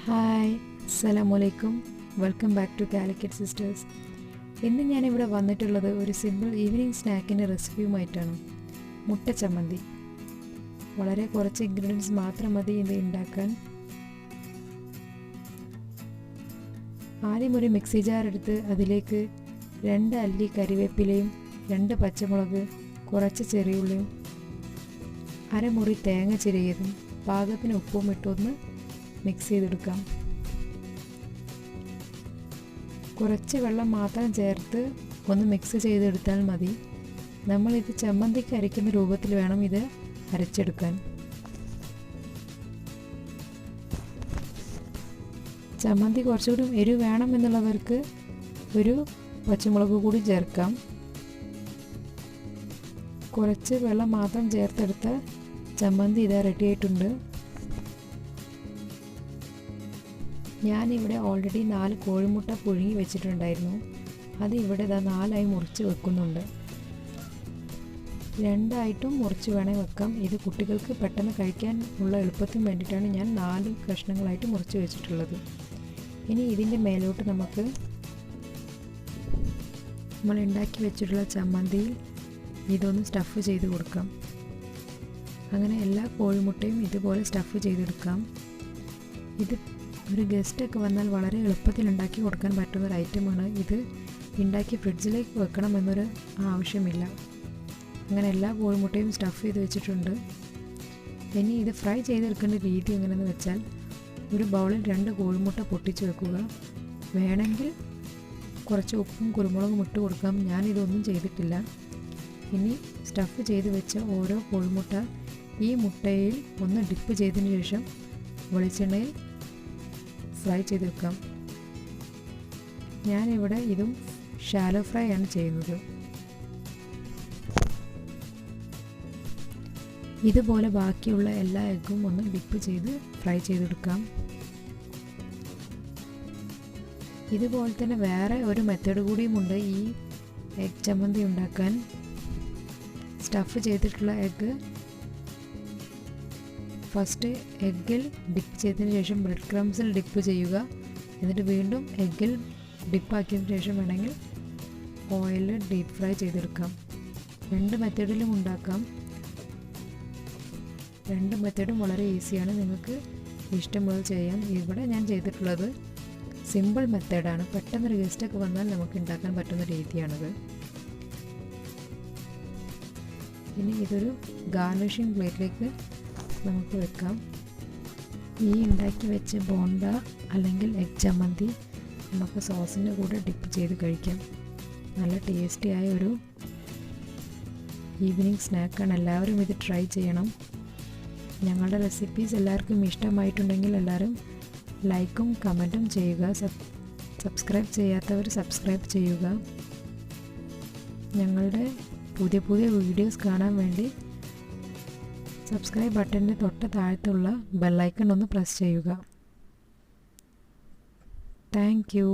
Hi, അസ്സലാമലൈക്കും. Welcome back to Calicut sisters. ഇന്ന് ഞാനിവിടെ വന്നിട്ടുള്ളത് ഒരു സിമ്പിൾ ഈവനിങ് സ്നാക്കിൻ്റെ റെസിപ്പിയുമായിട്ടാണ്. മുട്ട ചമ്മന്തി. വളരെ കുറച്ച് ഇൻഗ്രീഡിയൻസ് മാത്രം മതി ഇത് ഉണ്ടാക്കാൻ. ആദ്യം ഒരു മിക്സി ജാർ എടുത്ത് അതിലേക്ക് 2 അല്ലി കരിവേപ്പിലയും 2 പച്ചമുളക്, കുറച്ച് ചെറിയുള്ളിയും, അരമുറി തേങ്ങ ചിരകിയതും പാകത്തിന് ഉപ്പും ഇട്ടൊന്ന് മിക്സ് ചെയ്തെടുക്കാം. കുറച്ച് വെള്ളം മാത്രം ചേർത്ത് ഒന്ന് മിക്സ് ചെയ്തെടുത്താൽ മതി. നമ്മളിത് ചമ്മന്തിക്ക് അരയ്ക്കുന്ന രൂപത്തിൽ വേണം ഇത് അരച്ചെടുക്കാൻ. ചമ്മന്തി കുറച്ചുകൂടി എരിവ് വേണമെന്നുള്ളവർക്ക് ഒരു പച്ചമുളക് കൂടി ചേർക്കാം. കുറച്ച് വെള്ളം മാത്രം ചേർത്തെടുത്ത ചമ്മന്തി ഇതാ റെഡി ആയിട്ടുണ്ട്. ഞാനിവിടെ ഓൾറെഡി 4 കോഴിമുട്ട പുഴുങ്ങി വെച്ചിട്ടുണ്ടായിരുന്നു. അത് ഇവിടെ 4ആയി മുറിച്ച് വെക്കുന്നുണ്ട്. 2ആയിട്ടും മുറിച്ച് വേണേൽ വെക്കാം. ഇത് കുട്ടികൾക്ക് പെട്ടെന്ന് കഴിക്കാൻ ഉള്ള എളുപ്പത്തിന് വേണ്ടിയിട്ടാണ് ഞാൻ 4 കഷ്ണങ്ങളായിട്ട് മുറിച്ച് വെച്ചിട്ടുള്ളത്. ഇനി ഇതിൻ്റെ മേലോട്ട് നമുക്ക് നമ്മൾ ഉണ്ടാക്കി വെച്ചിട്ടുള്ള ചമ്മന്തിയിൽ ഇതൊന്ന് സ്റ്റഫ് ചെയ്ത് കൊടുക്കാം. അങ്ങനെ എല്ലാ കോഴിമുട്ടയും ഇതുപോലെ സ്റ്റഫ് ചെയ്തെടുക്കാം. ഇത് ഒരു ഗസ്റ്റൊക്കെ വന്നാൽ വളരെ എളുപ്പത്തിൽ ഉണ്ടാക്കി കൊടുക്കാൻ പറ്റുന്നൊരു ഐറ്റമാണ്. ഇത് ഉണ്ടാക്കി ഫ്രിഡ്ജിലേക്ക് വെക്കണമെന്നൊരു ആവശ്യമില്ല. അങ്ങനെ എല്ലാ കോഴിമുട്ടയും സ്റ്റഫ് ചെയ്ത് വെച്ചിട്ടുണ്ട്. ഇനി ഇത് ഫ്രൈ ചെയ്തെടുക്കേണ്ട രീതി എങ്ങനെയെന്ന് വെച്ചാൽ, ഒരു ബൗളിൽ 2 കോഴിമുട്ട പൊട്ടിച്ച് വെക്കുക. വേണമെങ്കിൽ കുറച്ച് ഉപ്പും കുരുമുളകും ഇട്ട് കൊടുക്കാം. ഞാനിതൊന്നും ചെയ്തിട്ടില്ല. ഇനി സ്റ്റഫ് ചെയ്ത് വെച്ച ഓരോ കോഴിമുട്ട ഈ മുട്ടയിൽ ഒന്ന് ഡിപ്പ് ചെയ്തതിന് ശേഷം വെളിച്ചെണ്ണയിൽ ഫ്രൈ ചെയ്ത് വെക്കാം. ഞാനിവിടെ ഇതും ഷാലോ ഫ്രൈ ആണ് ചെയ്യുന്നത്. ഇതുപോലെ ബാക്കിയുള്ള എല്ലാ എഗ്ഗും ഒന്ന് ഡിപ്പ് ചെയ്ത് ഫ്രൈ ചെയ്തെടുക്കാം. ഇതുപോലെ തന്നെ വേറെ ഒരു മെത്തേഡ് കൂടിയുമുണ്ട് ഈ എഗ് ചമ്മന്തി ഉണ്ടാക്കാൻ. സ്റ്റഫ് ചെയ്തിട്ടുള്ള എഗ്ഗ് ഫസ്റ്റ് എഗ്ഗിൽ ഡിപ്പ് ചെയ്തതിന് ശേഷം ബ്രെഡ് ക്രംസിൽ ഡിപ്പ് ചെയ്യുക. എന്നിട്ട് വീണ്ടും എഗ്ഗിൽ ഡിപ്പാക്കിയതിന് ശേഷം വേണമെങ്കിൽ ഓയിലിൽ ഡീപ്പ് ഫ്രൈ ചെയ്തെടുക്കാം. 2 മെത്തേഡിലും ഉണ്ടാക്കാം. 2 മെത്തേഡും വളരെ ഈസിയാണ്. നിങ്ങൾക്ക് ഇഷ്ടമുള്ളത് ചെയ്യാം. ഇവിടെ ഞാൻ ചെയ്തിട്ടുള്ളത് സിമ്പിൾ മെത്തേഡാണ്. പെട്ടെന്നൊരു ഗസ്റ്റൊക്കെ വന്നാൽ നമുക്ക് ഉണ്ടാക്കാൻ പറ്റുന്ന രീതിയാണിത്. ഇനി ഇതൊരു ഗാർണിഷിംഗ് പ്ലേറ്റിലേക്ക് നമുക്ക് വെക്കാം. ഈ ഉണ്ടാക്കി വെച്ച ബോണ്ട അല്ലെങ്കിൽ എഗ് ചമ്മന്തി നമുക്ക് സോസിൻ്റെ കൂടെ ഡിപ്പ് ചെയ്ത് കഴിക്കാം. നല്ല ടേസ്റ്റിയായ ഒരു ഈവനിങ് സ്നാക്കാണ്. എല്ലാവരും ഇത് ട്രൈ ചെയ്യണം. ഞങ്ങളുടെ റെസിപ്പീസ് എല്ലാവർക്കും ഇഷ്ടമായിട്ടുണ്ടെങ്കിൽ എല്ലാവരും ലൈക്കും കമൻറ്റും ചെയ്യുക. സബ്സ്ക്രൈബ് ചെയ്യാത്തവർ സബ്സ്ക്രൈബ് ചെയ്യുക. ഞങ്ങളുടെ പുതിയ വീഡിയോസ് കാണാൻ വേണ്ടി സബ്സ്ക്രൈബ് ബട്ടൻ്റെ തൊട്ട് താഴത്തുള്ള ബെല്ലൈക്കൺ ഒന്ന് പ്രസ് ചെയ്യുക. Thank you.